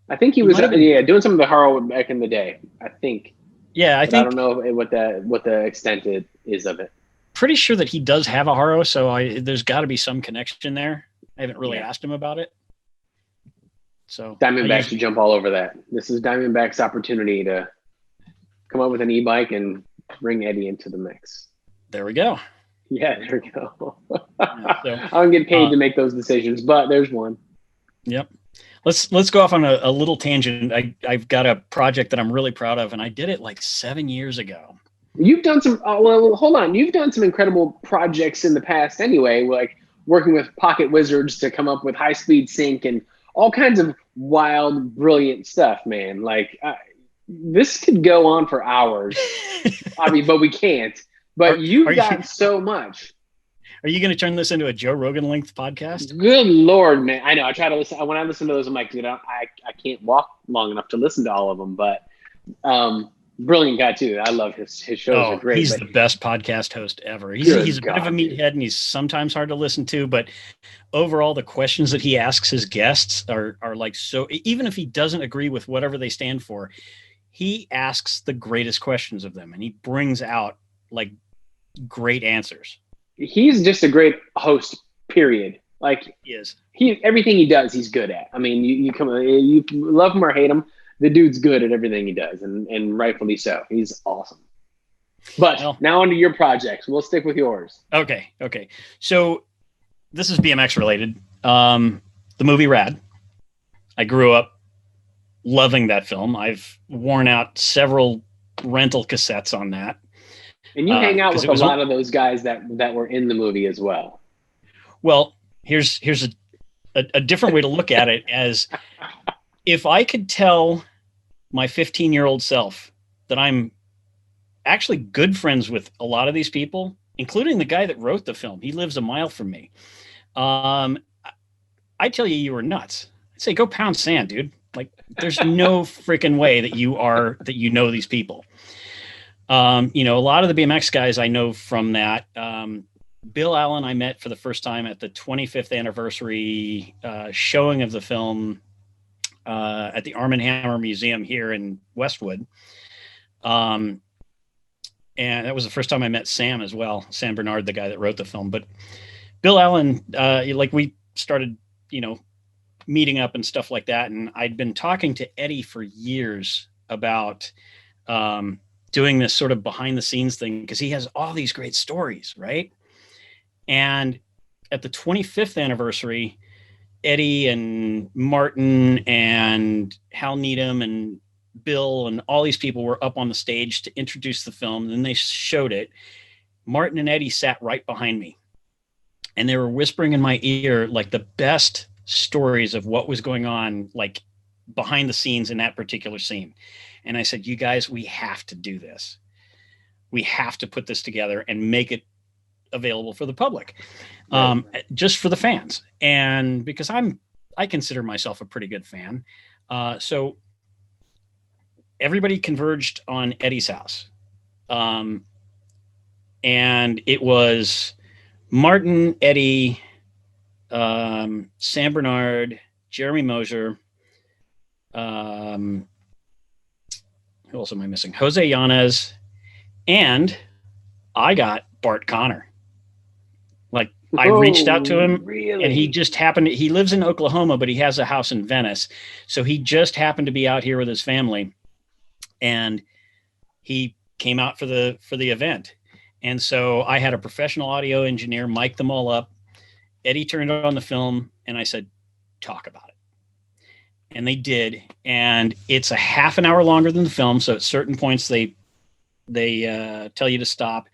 I think he was doing some of the Haro back in the day. I think. Yeah, I think. I don't know what the extent is of it. Pretty sure that he does have a Haro, so there's got to be some connection there. I haven't really asked him about it. So Diamondback should jump all over that. This is Diamondback's opportunity to come up with an e-bike and bring Eddie into the mix. There we go. Yeah, there we go. Yeah, so, I don't get paid to make those decisions, but there's one. Yep. Let's go off on a little tangent. I've got a project that I'm really proud of, and I did it like 7 years ago. You've done some. Well, hold on. You've done some incredible projects in the past, anyway. Like working with Pocket Wizards to come up with high-speed sync and all kinds of wild, brilliant stuff, man. Like this could go on for hours. I mean, but we can't. But you've got so much. Are you going to turn this into a Joe Rogan length podcast? Good Lord, man. I know. I try to listen. When I listen to those, I'm like, I can't walk long enough to listen to all of them. But brilliant guy, too. I love his shows are great. He's the best podcast host ever. He's a bit of a meathead, and he's sometimes hard to listen to. But overall, the questions that he asks his guests are like so, even if he doesn't agree with whatever they stand for, he asks the greatest questions of them, and he brings out like great answers. He's just a great host, period. Like he is. Everything he does, he's good at. I mean, you love him or hate him, the dude's good at everything he does, and rightfully so. He's awesome. But now onto your projects. We'll stick with yours. Okay. So this is BMX related. The movie Rad. I grew up loving that film. I've worn out several rental cassettes on that. And you hang out with a lot of those guys that were in the movie as well. Well, here's a different way to look at it, as if I could tell my 15-year-old self that I'm actually good friends with a lot of these people, including the guy that wrote the film. He lives a mile from me. Um, I tell you, you were nuts. I'd say, go pound sand, dude. Like, there's no freaking way that you know these people. You know, a lot of the BMX guys I know from that. Bill Allen, I met for the first time at the 25th anniversary showing of the film at the Arm & Hammer Museum here in Westwood. And that was the first time I met Sam as well, Sam Bernard, the guy that wrote the film. But Bill Allen, like, we started, you know, meeting up and stuff like that. And I'd been talking to Eddie for years about doing this sort of behind the scenes thing, because he has all these great stories, right? And at the 25th anniversary, Eddie and Martin and Hal Needham and Bill and all these people were up on the stage to introduce the film. And then they showed it. Martin and Eddie sat right behind me, and they were whispering in my ear like the best stories of what was going on, like behind the scenes in that particular scene. And I said, you guys, we have to do this. We have to put this together and make it available for the public, just for the fans. And because I consider myself a pretty good fan. So everybody converged on Eddie's house. And it was Martin, Eddie, Sam Bernard, Jeremy Mosier, who else am I missing? Jose Yanez, and I got Bart Connor. Like, I reached out to him, really? And he just happened. He lives in Oklahoma, but he has a house in Venice, so he just happened to be out here with his family, and he came out for the event. And so I had a professional audio engineer mic them all up. Eddie turned on the film, and I said, talk about it. And they did. And it's a half an hour longer than the film. So at certain points, they tell you to stop.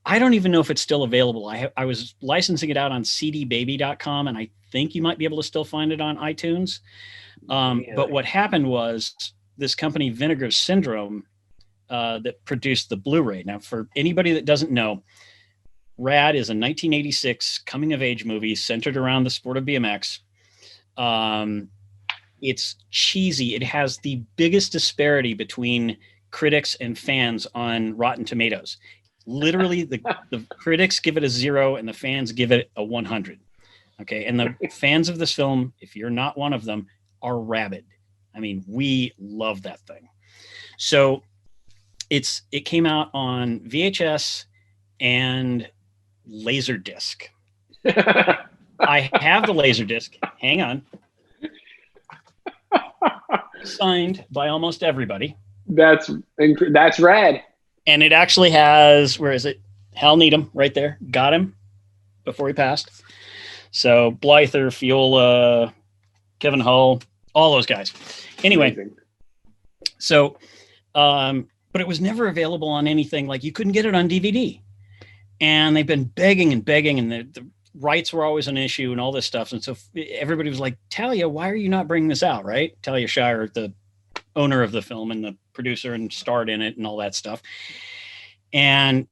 I don't even know if it's still available. I was licensing it out on cdbaby.com, and I think you might be able to still find it on iTunes. But what happened was this company, Vinegar Syndrome, that produced the Blu-ray. Now, for anybody that doesn't know, Rad is a 1986 coming-of-age movie centered around the sport of BMX. It's cheesy. It has the biggest disparity between critics and fans on Rotten Tomatoes. Literally, the critics give it a 0 and the fans give it a 100. Okay, and the fans of this film, if you're not one of them, are rabid. I mean, we love that thing. So it came out on VHS and Laserdisc. I have the Laserdisc. Hang on. Signed by almost everybody. That's rad. And it actually has, where is it? Hal Needham right there. Got him before he passed. So Blyther, Fiola, Kevin Hull, all those guys. Anyway, amazing. So, but it was never available on anything. Like, you couldn't get it on DVD. And they've been begging, and the rights were always an issue and all this stuff. And so everybody was like, Talia, why are you not bringing this out, right? Talia Shire, the owner of the film and the producer, and starred in it and all that stuff. And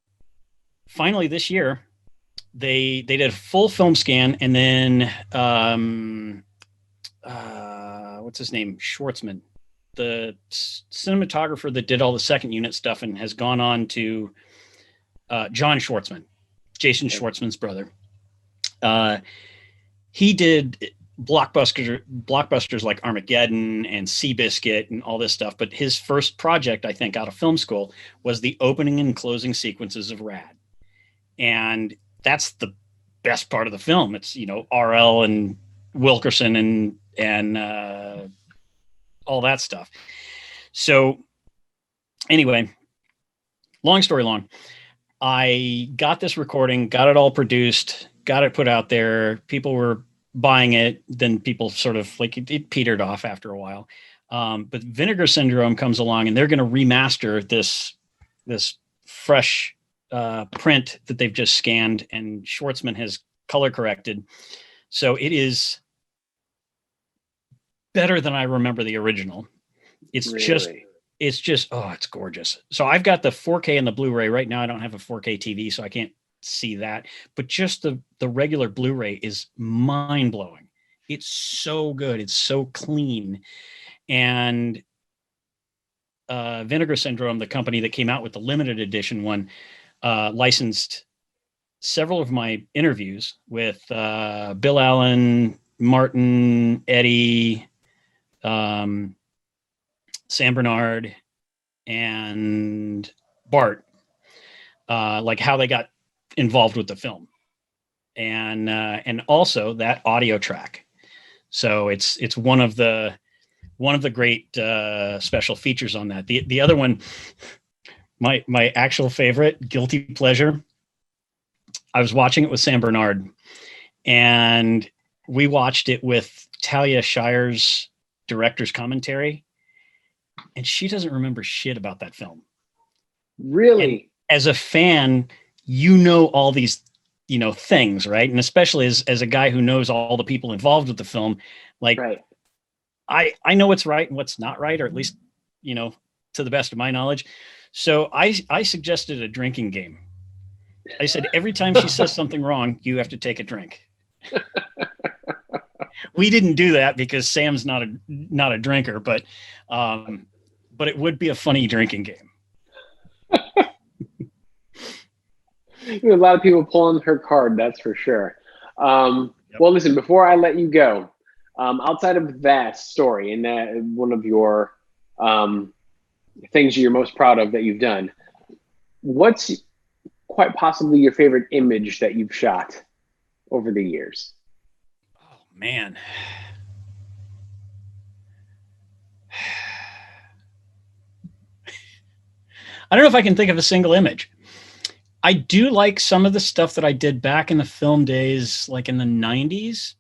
finally this year, they did a full film scan, and then what's his name? Schwartzman, the cinematographer that did all the second unit stuff and has gone on to John Schwartzman, Jason Schwartzman's brother. He did blockbusters like Armageddon and Seabiscuit and all this stuff. But his first project, I think, out of film school was the opening and closing sequences of Rad. And that's the best part of the film. It's, you know, RL and Wilkerson and all that stuff. So anyway, long story long, I got this recording, got it all produced, got it put out there. People were buying it. Then people sort of like it petered off after a while. But Vinegar Syndrome comes along, and they're going to remaster this fresh print that they've just scanned. And Schwartzman has color corrected. So it is better than I remember the original. It's Really? just, oh, it's gorgeous. So I've got the 4K and the Blu-ray right now. I don't have a 4K TV, so I can't see that, but just the regular Blu-ray is mind-blowing. It's so good. It's so clean. And Vinegar Syndrome, the company that came out with the limited edition one, licensed several of my interviews with Bill Allen, Martin, Eddie, Sam Bernard, and Bart, like how they got involved with the film, and also that audio track. So it's one of the great special features on that. The other one, my actual favorite, guilty pleasure. I was watching it with Sam Bernard, and we watched it with Talia Shire's director's commentary, and she doesn't remember shit about that film. Really? And as a fan, you know all these, things, right? And especially as a guy who knows all the people involved with the film, like, right. I know what's right and what's not right, or at least, to the best of my knowledge. So I suggested a drinking game. I said, every time she says something wrong, you have to take a drink. We didn't do that because Sam's not a drinker, but it would be a funny drinking game. A lot of people pulling her card, that's for sure. Yep. Well, listen, before I let you go, outside of that story and that one of your things you're most proud of that you've done, what's quite possibly your favorite image that you've shot over the years? Oh, man. I don't know if I can think of a single image. I do like some of the stuff that I did back in the film days, like in the 90s.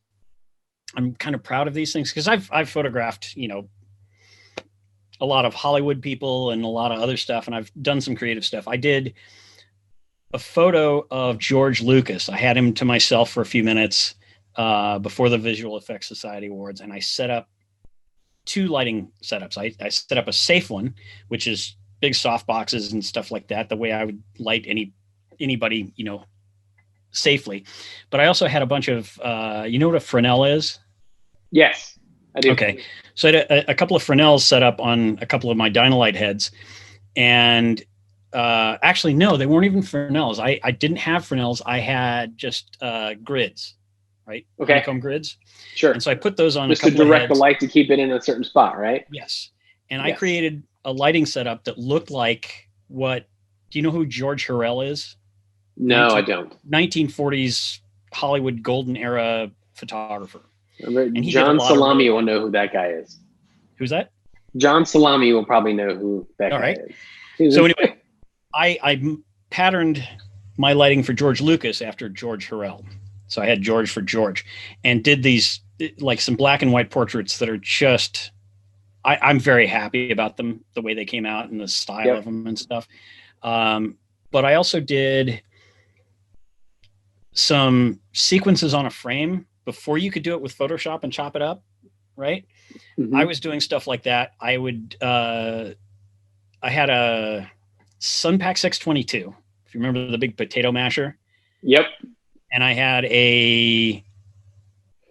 I'm kind of proud of these things because I've photographed, a lot of Hollywood people and a lot of other stuff, and I've done some creative stuff. I did a photo of George Lucas. I had him to myself for a few minutes before the Visual Effects Society Awards, and I set up 2 lighting setups. I set up a safe one, which is big soft boxes and stuff like that, the way I would light anybody, safely. But I also had a bunch of, you know what a Fresnel is? Yes, I do. Okay. So I had a couple of Fresnels set up on a couple of my Dynalite heads. And actually, no, they weren't even Fresnels. I didn't have Fresnels. I had just grids, right? Okay. Honeycomb grids. Sure. And so I put those on just a couple to direct of heads. The light to keep it in a certain spot, right? Yes. And yes. I created a lighting setup that looked like do you know who George Hurrell is? No, I don't. 1940s Hollywood golden era photographer. And John Salami will know who that guy is. Who's that? John Salami will probably know who that guy is. So anyway, I patterned my lighting for George Lucas after George Hurrell. So I had George for George and did these like some black and white portraits that are just, I'm very happy about them, the way they came out and the style of them and stuff. But I also did some sequences on a frame before you could do it with Photoshop and chop it up, right? Mm-hmm. I was doing stuff like that. I had a Sunpack 622, if you remember the big potato masher. Yep. And I had a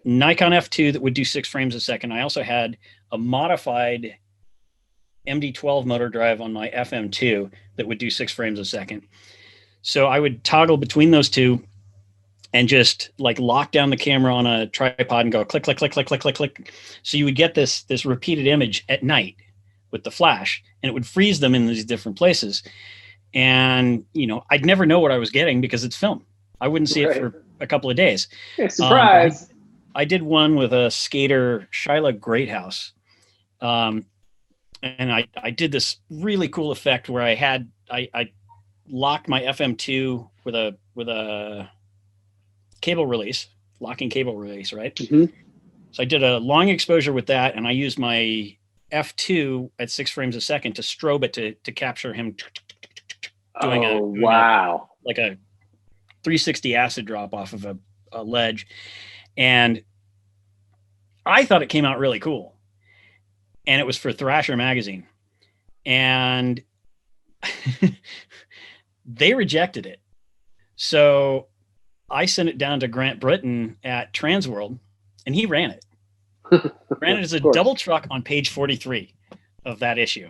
Nikon F2 that would do 6 frames a second. I also had a modified MD12 motor drive on my FM2 that would do 6 frames a second. So I would toggle between those two and just like lock down the camera on a tripod and go click, click, click, click, click, click, click. So you would get this repeated image at night with the flash, and it would freeze them in these different places. And, I'd never know what I was getting because it's film. I wouldn't see it for a couple of days. Yeah, surprise. I did one with a skater, Shyla Greathouse. And I did this really cool effect where I locked my FM2 with a cable release, locking cable release, right? Mm-hmm. So I did a long exposure with that, and I used my F2 at 6 frames a second to strobe it to capture him doing wow. like a 360 acid drop off of a a ledge, and I thought it came out really cool, and it was for Thrasher magazine, and they rejected it. So I sent it down to Grant Britton at Transworld, and he ran it. Ran it as a double truck on page 43 of that issue,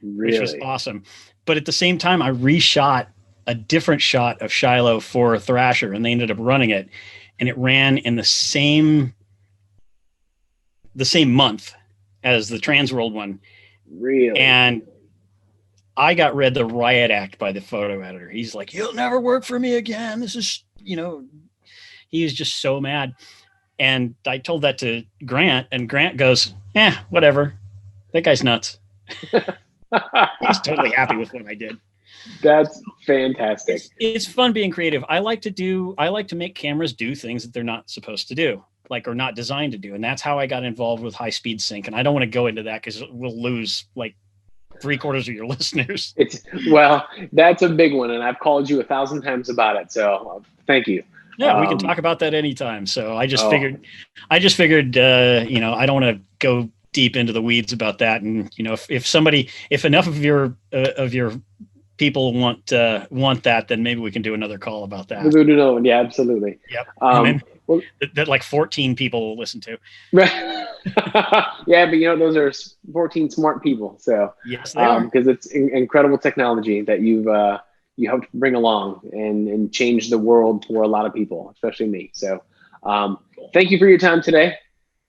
which was awesome. But at the same time, I reshot a different shot of Shiloh for Thrasher, and they ended up running it, and it ran in the same month as the Transworld one. Really? And I got read the riot act by the photo editor. He's like, "You'll never work for me again. This is, he was just so mad." And I told that to Grant, and Grant goes, whatever. That guy's nuts. He's totally happy with what I did. That's fantastic. It's fun being creative. I like to make cameras do things that they're not supposed to do, or not designed to do. And that's how I got involved with high speed sync. And I don't want to go into that because we'll lose like 3/4 of your listeners. That's a big one. And I've called you 1,000 times about it. So thank you. Yeah, we can talk about that anytime. So I just figured, I don't want to go deep into the weeds about that. And, if enough of your people want that, then maybe we can do another call about that. No, yeah, absolutely. Yep. That like 14 people will listen to. Right. Yeah, but those are 14 smart people. So yes, they are. Because it's incredible technology that you helped bring along and change the world for a lot of people, especially me. So thank you for your time today.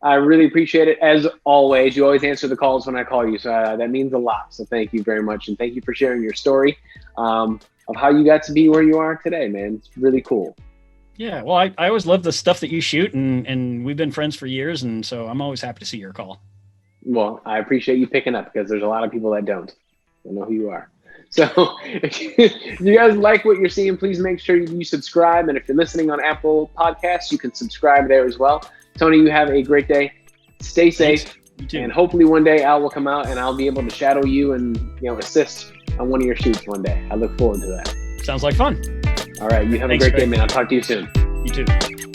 I really appreciate it. As always, you always answer the calls when I call you. So that means a lot. So thank you very much. And thank you for sharing your story of how you got to be where you are today, man. It's really cool. Yeah. Well, I always love the stuff that you shoot, and we've been friends for years. And so I'm always happy to see your call. Well, I appreciate you picking up because there's a lot of people that don't. I know who you are. So if you guys like what you're seeing, please make sure you subscribe. And if you're listening on Apple Podcasts, you can subscribe there as well. Tony, you have a great day. Stay safe. And hopefully one day Al will come out and I'll be able to shadow you and assist on one of your shoots one day. I look forward to that. Sounds like fun. All right. You have a great day, man. I'll talk to you soon. You too.